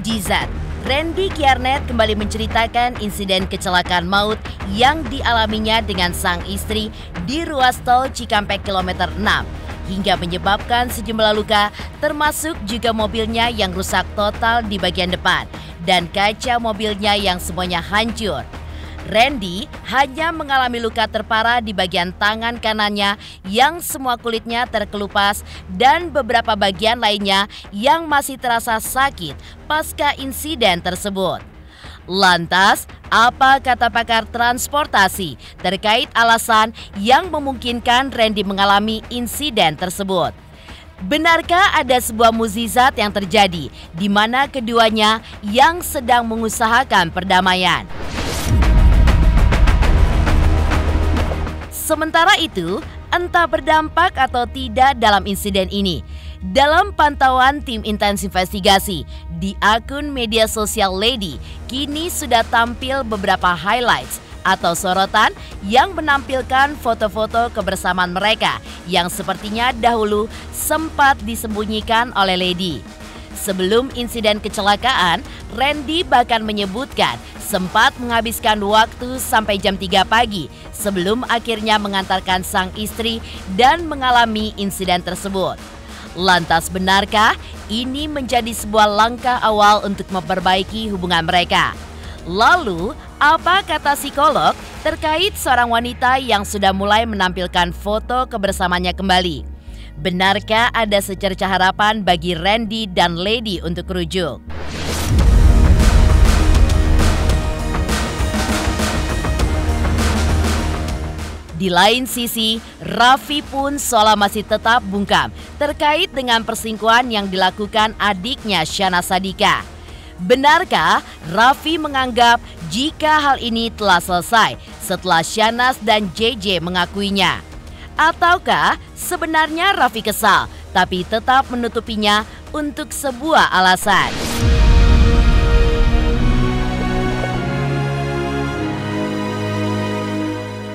Mujizat. Randy Kiernet kembali menceritakan insiden kecelakaan maut yang dialaminya dengan sang istri di ruas tol Cikampek kilometer 6 hingga menyebabkan sejumlah luka, termasuk juga mobilnya yang rusak total di bagian depan dan kaca mobilnya yang semuanya hancur. Randy hanya mengalami luka terparah di bagian tangan kanannya yang semua kulitnya terkelupas dan beberapa bagian lainnya yang masih terasa sakit pasca insiden tersebut. Lantas, apa kata pakar transportasi terkait alasan yang memungkinkan Randy mengalami insiden tersebut? Benarkah ada sebuah mukjizat yang terjadi di mana keduanya yang sedang mengusahakan perdamaian? Sementara itu, entah berdampak atau tidak dalam insiden ini. Dalam pantauan tim intens investigasi di akun media sosial Lady, kini sudah tampil beberapa highlights atau sorotan yang menampilkan foto-foto kebersamaan mereka yang sepertinya dahulu sempat disembunyikan oleh Lady. Sebelum insiden kecelakaan, Randy bahkan menyebutkan sempat menghabiskan waktu sampai jam 3 pagi sebelum akhirnya mengantarkan sang istri dan mengalami insiden tersebut. Lantas benarkah ini menjadi sebuah langkah awal untuk memperbaiki hubungan mereka? Lalu, apa kata psikolog terkait seorang wanita yang sudah mulai menampilkan foto kebersamaannya kembali? Benarkah ada secercah harapan bagi Randy dan Lady untuk rujuk? Di lain sisi, Raffi pun seolah masih tetap bungkam terkait dengan perselingkuhan yang dilakukan adiknya Syahnaz Sadiqah. Benarkah Raffi menganggap jika hal ini telah selesai setelah Syahnaz dan JJ mengakuinya? Ataukah sebenarnya Raffi kesal tapi tetap menutupinya untuk sebuah alasan?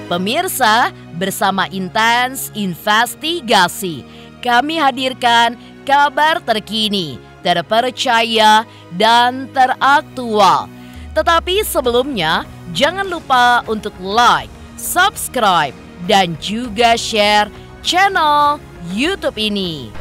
Pemirsa, bersama Intens Investigasi, kami hadirkan kabar terkini, terpercaya, dan teraktual. Tetapi sebelumnya, jangan lupa untuk like, subscribe, dan juga share channel YouTube ini.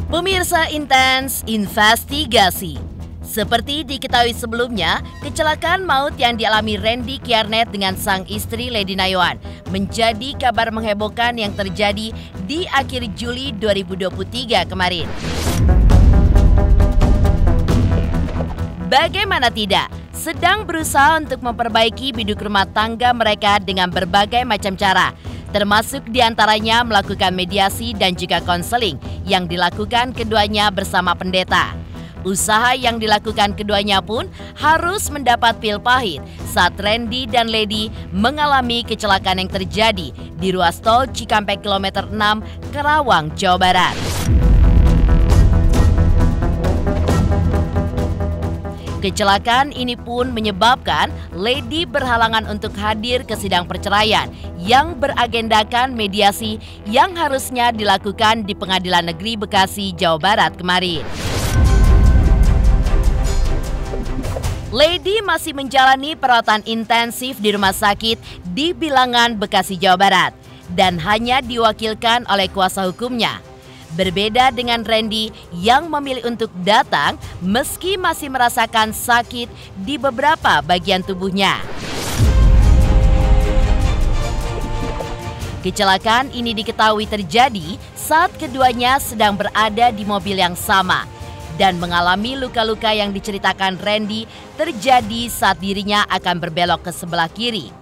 Pemirsa Intens Investigasi, seperti diketahui sebelumnya, kecelakaan maut yang dialami Randy Kiernet dengan sang istri Lady Nayawan menjadi kabar menghebohkan yang terjadi di akhir Juli 2023 kemarin. Bagaimana tidak, sedang berusaha untuk memperbaiki biduk rumah tangga mereka dengan berbagai macam cara, termasuk diantaranya melakukan mediasi dan juga konseling yang dilakukan keduanya bersama pendeta. Usaha yang dilakukan keduanya pun harus mendapat pil pahit saat Randy dan Lady mengalami kecelakaan yang terjadi di ruas tol Cikampek kilometer 6, Karawang, Jawa Barat. Kecelakaan ini pun menyebabkan Lady berhalangan untuk hadir ke sidang perceraian yang beragendakan mediasi yang harusnya dilakukan di Pengadilan Negeri Bekasi, Jawa Barat kemarin. Lady masih menjalani perawatan intensif di rumah sakit di Bilangan, Bekasi, Jawa Barat dan hanya diwakilkan oleh kuasa hukumnya. Berbeda dengan Randy yang memilih untuk datang meski masih merasakan sakit di beberapa bagian tubuhnya. Kecelakaan ini diketahui terjadi saat keduanya sedang berada di mobil yang sama dan mengalami luka-luka yang diceritakan Randy terjadi saat dirinya akan berbelok ke sebelah kiri.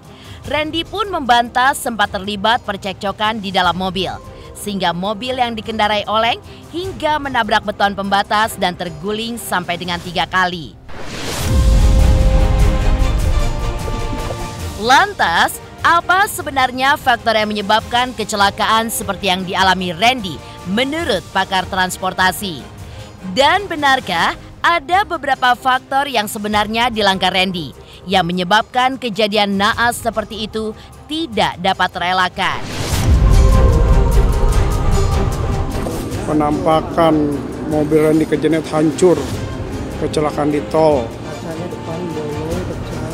Randy pun membantah sempat terlibat percekcokan di dalam mobil, sehingga mobil yang dikendarai oleng hingga menabrak beton pembatas dan terguling sampai dengan 3 kali. Lantas, apa sebenarnya faktor yang menyebabkan kecelakaan seperti yang dialami Randy menurut pakar transportasi? Dan benarkah ada beberapa faktor yang sebenarnya dilanggar Randy yang menyebabkan kejadian naas seperti itu tidak dapat terelakkan? Penampakan mobil Randy Kejenet hancur, kecelakaan di tol. Kacanya depan bolong, pecah.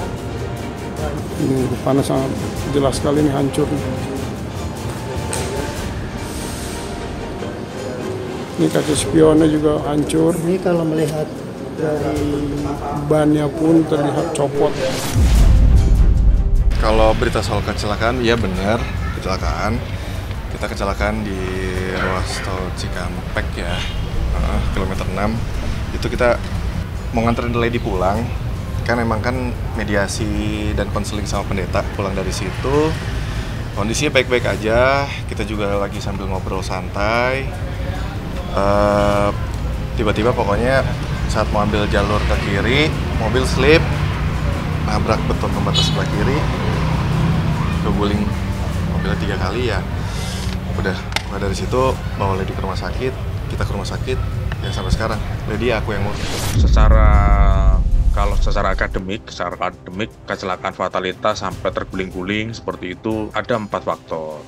Ini depannya sangat jelas sekali ini hancur. Ini kaca spionnya juga hancur. Ini kalau melihat dari Bannya pun terlihat copot. Kalau berita soal kecelakaan, ya benar kecelakaan. Kita kecelakaan di ruas tol Cikampek ya, kilometer 6. Itu kita mau nganterin Lady pulang. Kan emang kan mediasi dan konseling sama pendeta, pulang dari situ kondisinya baik-baik aja. Kita juga lagi sambil ngobrol santai. Tiba-tiba pokoknya saat mau ambil jalur ke kiri, mobil slip, nabrak beton pembatas sebelah kiri, keguling mobilnya 3 kali ya. Udah dari situ bawa Lady ke rumah sakit, kita ke rumah sakit, ya sampai sekarang Lady aku yang ngurus. Kalau secara akademik kecelakaan fatalitas sampai terguling-guling seperti itu ada 4 faktor.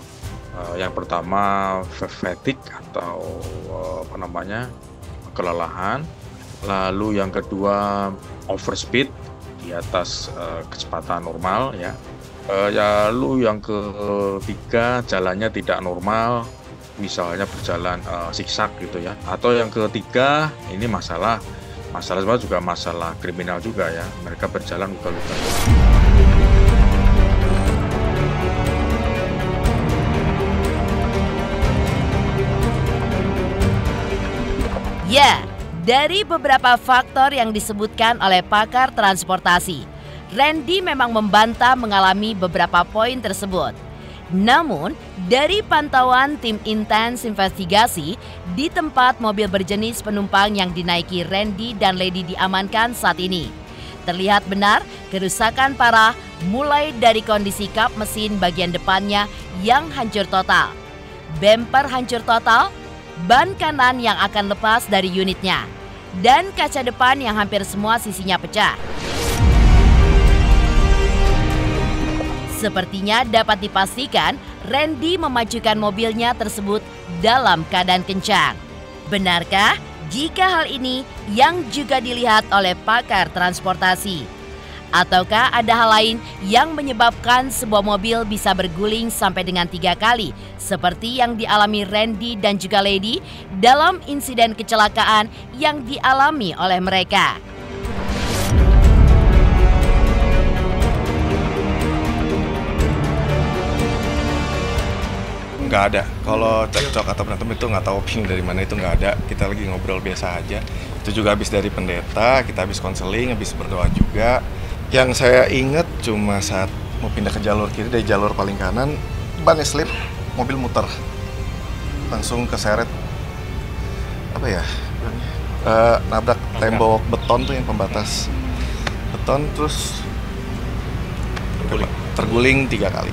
Yang pertama fatigue atau kelelahan. Lalu yang kedua overspeed di atas kecepatan normal ya. Lalu yang ketiga jalannya tidak normal, misalnya berjalan zigzag gitu ya. Atau yang ketiga ini masalah sebenarnya juga masalah kriminal juga ya, mereka berjalan ugal-ugalan. Ya, dari beberapa faktor yang disebutkan oleh pakar transportasi, Randy memang membantah mengalami beberapa poin tersebut. Namun, dari pantauan tim intens investigasi, di tempat mobil berjenis penumpang yang dinaiki Randy dan Lady diamankan saat ini, terlihat benar kerusakan parah mulai dari kondisi kap mesin bagian depannya yang hancur total, bemper hancur total, ban kanan yang akan lepas dari unitnya, dan kaca depan yang hampir semua sisinya pecah. Sepertinya dapat dipastikan Randy memajukan mobilnya tersebut dalam keadaan kencang. Benarkah jika hal ini yang juga dilihat oleh pakar transportasi? Ataukah ada hal lain yang menyebabkan sebuah mobil bisa berguling sampai dengan 3 kali seperti yang dialami Randy dan juga Lady dalam insiden kecelakaan yang dialami oleh mereka? Nggak ada. Kalau cekcok atau berantem itu nggak tahu opini dari mana, itu nggak ada. Kita lagi ngobrol biasa aja. Itu juga habis dari pendeta, kita habis konseling, habis berdoa juga. Yang saya ingat cuma saat mau pindah ke jalur kiri dari jalur paling kanan, bannya slip, mobil muter, langsung keseret nabrak tembok beton tuh yang pembatas beton, terus terguling 3 kali.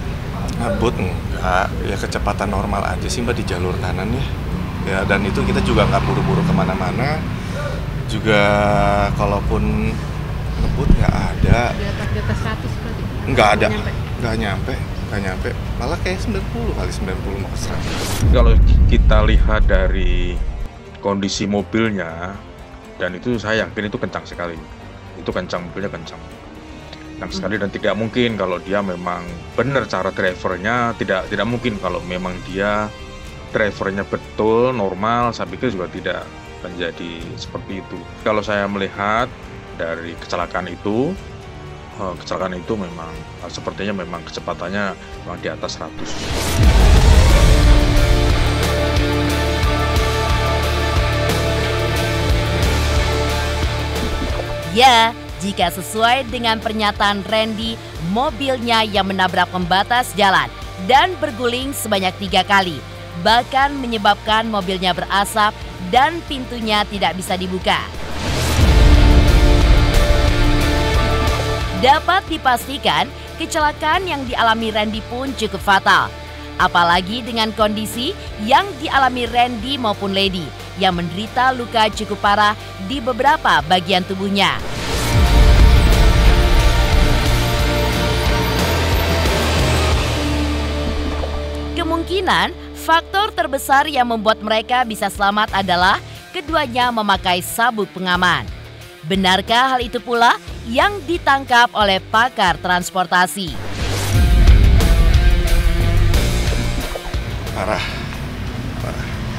Ngebut enggak, ya kecepatan normal aja sih Mbak di jalur kanan ya, dan itu kita juga nggak buru-buru kemana-mana juga. Kalaupun ngebut nggak ada. Di atas 100 berarti? Nggak ada, nggak nyampe, malah kayak 90 mau ke 100. Kalau kita lihat dari kondisi mobilnya, dan itu saya yakin itu kencang sekali, mobilnya kencang sekali, dan tidak mungkin kalau dia memang benar cara drivernya, tidak mungkin kalau memang dia drivernya betul normal, saya pikir juga tidak menjadi seperti itu. Kalau saya melihat dari kecelakaan itu memang sepertinya memang kecepatannya memang di atas 100. Ya, jika sesuai dengan pernyataan Randy, mobilnya yang menabrak pembatas jalan dan berguling sebanyak 3 kali, bahkan menyebabkan mobilnya berasap dan pintunya tidak bisa dibuka. Dapat dipastikan kecelakaan yang dialami Randy pun cukup fatal. Apalagi dengan kondisi yang dialami Randy maupun Lady yang menderita luka cukup parah di beberapa bagian tubuhnya. Kemungkinan faktor terbesar yang membuat mereka bisa selamat adalah keduanya memakai sabuk pengaman. Benarkah hal itu pula yang ditangkap oleh pakar transportasi? Parah.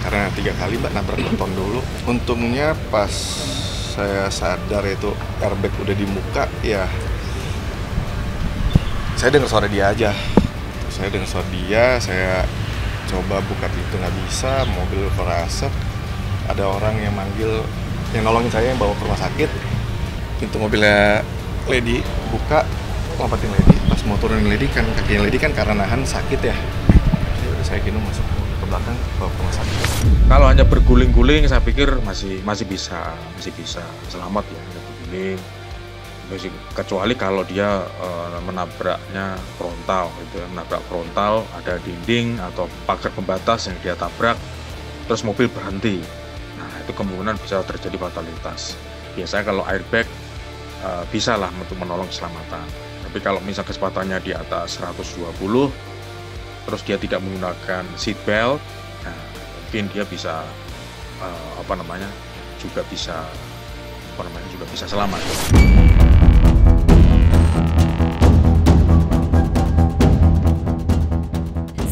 Karena 3 kali Mbak nabrak beton dulu. Untungnya pas saya sadar itu airbag udah di muka, ya saya dengar suara dia aja. Saya coba buka pintu nggak bisa, mobil kerasep. Ada orang yang manggil, yang nolongin saya, yang bawa ke rumah sakit. Pintu mobilnya Lady buka, lompatin Lady. Pas mau turunin Lady kan, kakinya Lady kan karena nahan sakit ya. Udah saya gini masuk ke belakang, bawa ke rumah sakit. Kalau hanya berguling-guling, saya pikir masih bisa selamat ya, berguling. Kecuali kalau dia menabraknya frontal, gitu ya, menabrak frontal, ada dinding atau pagar pembatas yang dia tabrak, terus mobil berhenti. Nah, itu kemungkinan bisa terjadi fatalitas. Biasanya kalau airbag bisa lah untuk menolong keselamatan. Tapi kalau misal kecepatannya di atas 120, terus dia tidak menggunakan seat belt, nah, mungkin dia bisa juga bisa selamat.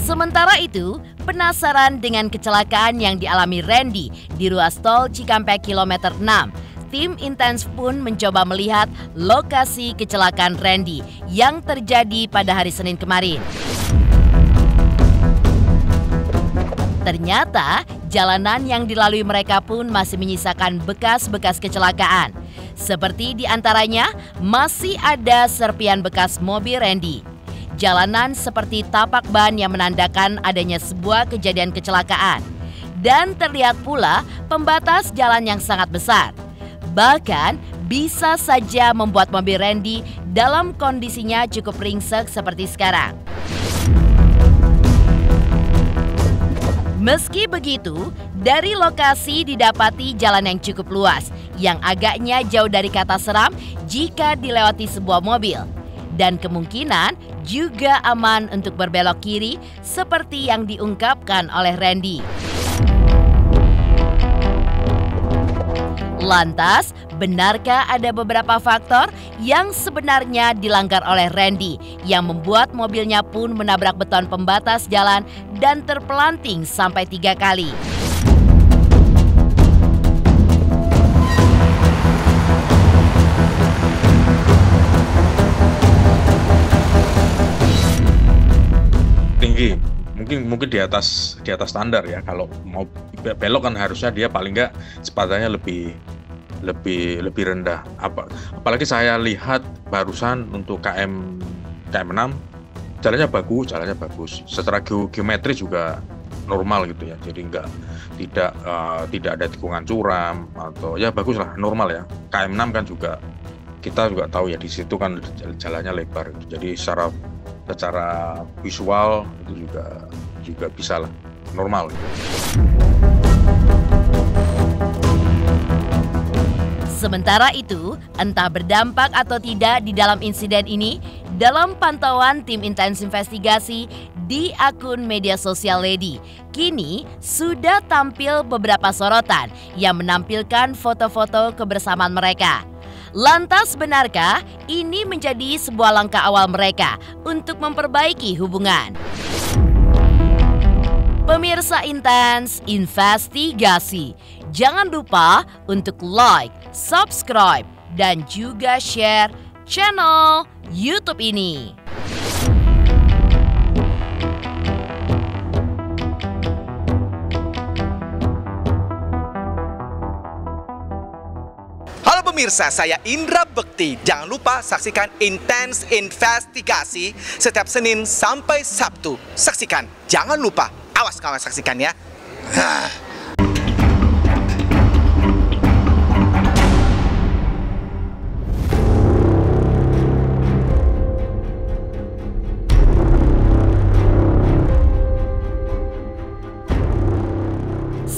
Sementara itu, penasaran dengan kecelakaan yang dialami Randy di ruas tol Cikampek kilometer 6, tim intens pun mencoba melihat lokasi kecelakaan Randy yang terjadi pada hari Senin kemarin. Ternyata, jalanan yang dilalui mereka pun masih menyisakan bekas-bekas kecelakaan. Seperti diantaranya, masih ada serpian bekas mobil Randy. Jalanan seperti tapak ban yang menandakan adanya sebuah kejadian kecelakaan. Dan terlihat pula pembatas jalan yang sangat besar. Bahkan bisa saja membuat mobil Randy dalam kondisinya cukup ringsek seperti sekarang. Meski begitu, dari lokasi didapati jalan yang cukup luas, yang agaknya jauh dari kata seram jika dilewati sebuah mobil. Dan kemungkinan juga aman untuk berbelok kiri seperti yang diungkapkan oleh Randy. Lantas, benarkah ada beberapa faktor yang sebenarnya dilanggar oleh Randy yang membuat mobilnya pun menabrak beton pembatas jalan dan terpelanting sampai 3 kali? Tinggi, mungkin di atas standar ya. Kalau mau belok kan harusnya dia paling nggak kecepatannya lebih rendah. Apalagi saya lihat barusan untuk KM 6 jalannya bagus. Secara geometri juga normal gitu ya. Jadi tidak ada tikungan curam atau ya bagus lah, normal ya. KM 6 kan juga kita juga tahu ya, di situ kan jalannya lebar. Jadi secara visual itu juga bisa lah, normal. Sementara itu, entah berdampak atau tidak di dalam insiden ini, dalam pantauan tim intens investigasi di akun media sosial Lady, kini sudah tampil beberapa sorotan yang menampilkan foto-foto kebersamaan mereka. Lantas benarkah ini menjadi sebuah langkah awal mereka untuk memperbaiki hubungan? Pemirsa Intens Investigasi, jangan lupa untuk like, subscribe, dan juga share channel YouTube ini. Halo pemirsa, saya Indra Bekti. Jangan lupa saksikan Intens Investigasi setiap Senin sampai Sabtu. Saksikan, jangan lupa. Awas kawan, saksikan ya.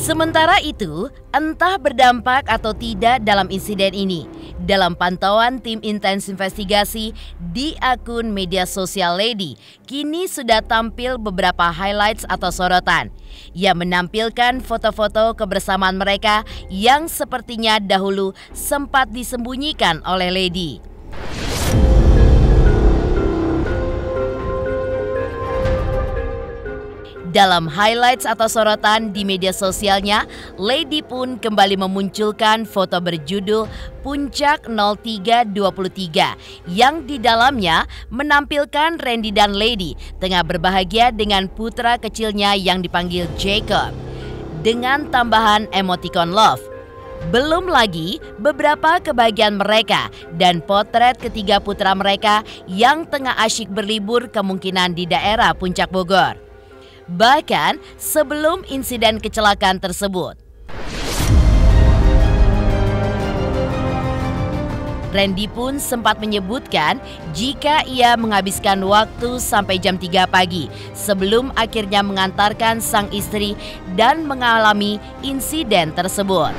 Sementara itu, entah berdampak atau tidak dalam insiden ini, dalam pantauan tim intens investigasi di akun media sosial Lady, kini sudah tampil beberapa highlights atau sorotan yang menampilkan foto-foto kebersamaan mereka yang sepertinya dahulu sempat disembunyikan oleh Lady. Dalam highlights atau sorotan di media sosialnya, Lady pun kembali memunculkan foto berjudul Puncak 0323 yang di dalamnya menampilkan Randy dan Lady tengah berbahagia dengan putra kecilnya yang dipanggil Jacob dengan tambahan emoticon love. Belum lagi beberapa kebahagiaan mereka dan potret ketiga putra mereka yang tengah asyik berlibur kemungkinan di daerah Puncak Bogor. Bahkan sebelum insiden kecelakaan tersebut, Randy pun sempat menyebutkan jika ia menghabiskan waktu sampai jam 3 pagi sebelum akhirnya mengantarkan sang istri dan mengalami insiden tersebut.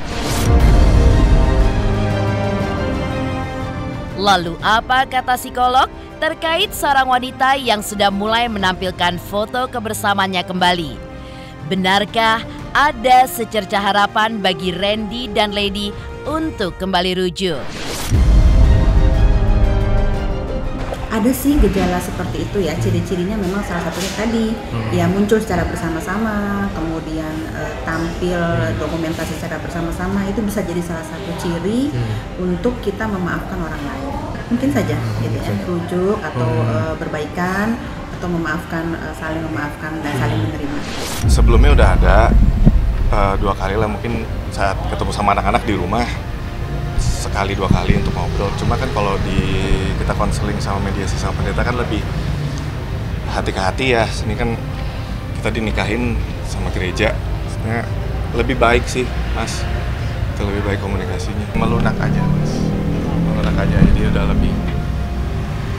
Lalu apa kata psikolog terkait seorang wanita yang sudah mulai menampilkan foto kebersamaannya kembali? Benarkah ada secerca harapan bagi Randy dan Lady untuk kembali rujuk? Ada sih gejala seperti itu ya, ciri-cirinya memang salah satunya tadi ya muncul secara bersama-sama, kemudian tampil dokumentasi secara bersama-sama, itu bisa jadi salah satu ciri untuk kita memaafkan orang lain. Mungkin saja gitu ya, rujuk atau berbaikan atau memaafkan, saling memaafkan dan saling menerima. Sebelumnya udah ada 2 kali lah mungkin saat ketemu sama anak-anak di rumah, sekali 2 kali untuk ngobrol. Cuma kan kalau kita konseling sama mediasi sama pendeta kan lebih hati ke hati ya. Ini kan kita dinikahin sama gereja, sebenarnya lebih baik sih Mas. Itu lebih baik komunikasinya. Melunak aja Mas, melunak aja, jadi udah lebih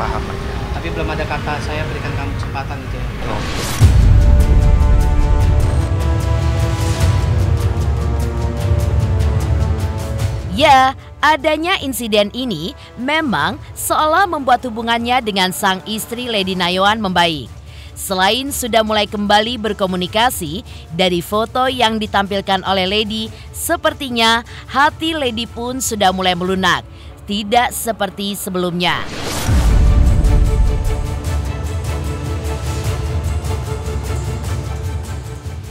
paham aja. Tapi belum ada kata saya berikan kamu kesempatan gitu ya. Oh. Ya, adanya insiden ini memang seolah membuat hubungannya dengan sang istri Lady Nayoan membaik. Selain sudah mulai kembali berkomunikasi, dari foto yang ditampilkan oleh Lady, sepertinya hati Lady pun sudah mulai melunak, tidak seperti sebelumnya.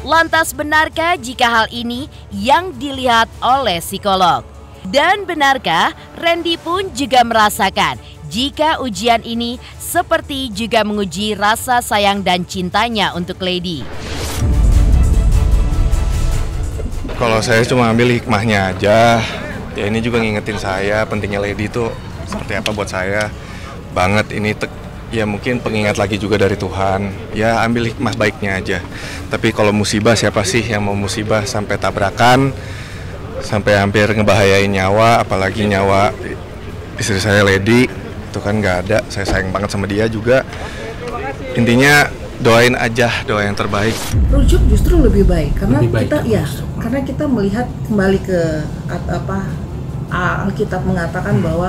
Lantas benarkah jika hal ini yang dilihat oleh psikolog? Dan benarkah Randy pun juga merasakan jika ujian ini seperti juga menguji rasa sayang dan cintanya untuk Lady? Kalau saya cuma ambil hikmahnya aja, ya ini juga ngingetin saya pentingnya Lady itu seperti apa buat saya banget. Ini ya mungkin pengingat lagi juga dari Tuhan. Ya ambil hikmah baiknya aja. Tapi kalau musibah, siapa sih yang mau musibah sampai tabrakan, sampai hampir ngebahayain nyawa, apalagi nyawa istri saya Lady, itu kan nggak ada. Saya sayang banget sama dia juga. Intinya doain aja, doa yang terbaik. Rujuk justru lebih baik karena karena kita melihat kembali ke Alkitab mengatakan bahwa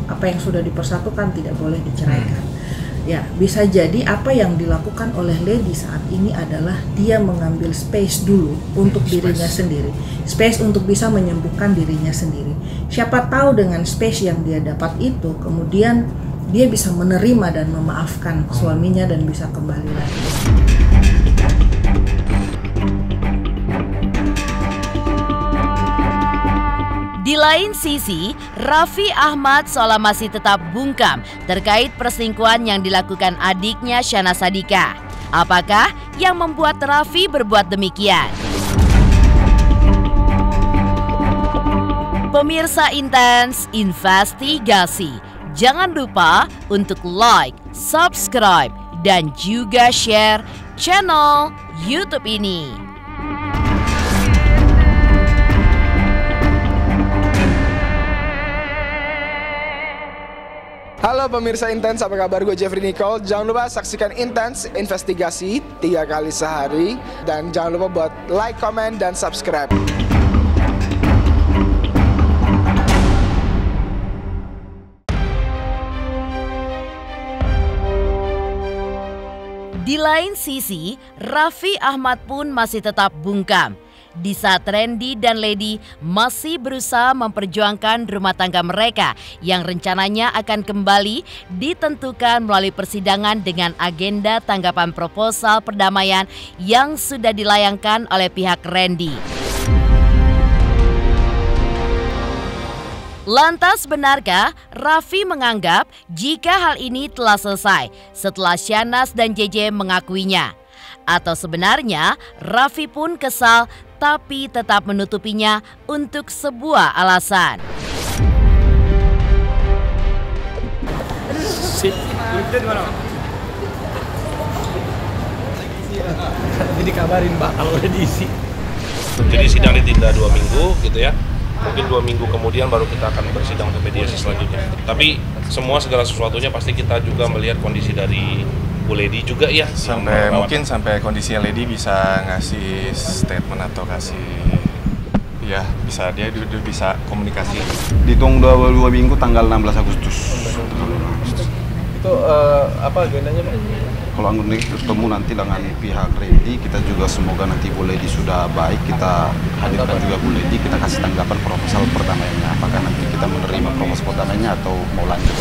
apa yang sudah dipersatukan tidak boleh diceraikan. Ya, bisa jadi apa yang dilakukan oleh Lady saat ini adalah dia mengambil space dulu untuk dirinya sendiri. Space untuk bisa menyembuhkan dirinya sendiri. Siapa tahu dengan space yang dia dapat itu, kemudian dia bisa menerima dan memaafkan suaminya dan bisa kembali lagi. Di lain sisi, Raffi Ahmad seolah masih tetap bungkam terkait perselingkuhan yang dilakukan adiknya Shana Sadika. Apakah yang membuat Raffi berbuat demikian? Pemirsa Intens Investigasi, jangan lupa untuk like, subscribe, dan juga share channel YouTube ini. Halo Halo pemirsa Intens, apa kabar? Gue Jeffrey Nicole. Jangan lupa saksikan Intens Investigasi 3 kali sehari. Dan jangan lupa buat like, comment, dan subscribe. Di lain sisi, Raffi Ahmad pun masih tetap bungkam. Di saat Randy dan Lady masih berusaha memperjuangkan rumah tangga mereka yang rencananya akan kembali ditentukan melalui persidangan dengan agenda tanggapan proposal perdamaian yang sudah dilayangkan oleh pihak Randy. Lantas benarkah Raffi menganggap jika hal ini telah selesai setelah Shahnaz dan JJ mengakuinya? Atau sebenarnya Raffi pun kesal tapi tetap menutupinya untuk sebuah alasan? Jadi kabarin Mbak kalau udah diisi. Jadi sidang ditunda 2 minggu gitu ya. Mungkin 2 minggu kemudian baru kita akan bersidang ke mediasi selanjutnya. Tapi segala sesuatunya pasti kita juga melihat kondisi dari Bu Lady juga ya. Mungkin sampai kondisi Lady bisa ngasih statement atau kasih, ya bisa dia bisa komunikasi. Dihitung 2 minggu tanggal 16 Agustus. Itu apa agendanya Pak? Kalau anggun ketemu nanti dengan pihak Randy, kita juga semoga nanti Bu Lady sudah baik, kita hadirkan juga Bu Lady, kita kasih tanggapan proposal perdamaiannya. Apakah nanti kita menerima proposal perdamaiannya atau mau lanjut.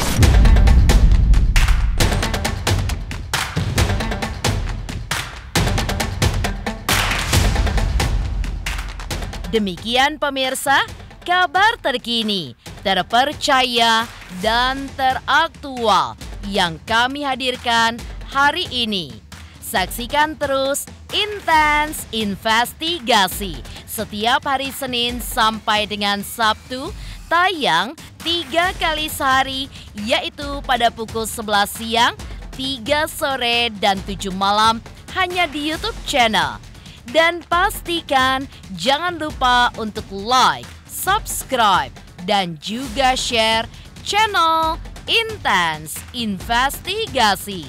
Demikian pemirsa, kabar terkini, terpercaya, dan teraktual yang kami hadirkan hari ini. Saksikan terus Intens Investigasi setiap hari Senin sampai dengan Sabtu, tayang 3 kali sehari, yaitu pada pukul 11 siang, 3 sore, dan 7 malam hanya di YouTube channel. Dan pastikan jangan lupa untuk like, subscribe, dan juga share channel Intens Investigasi.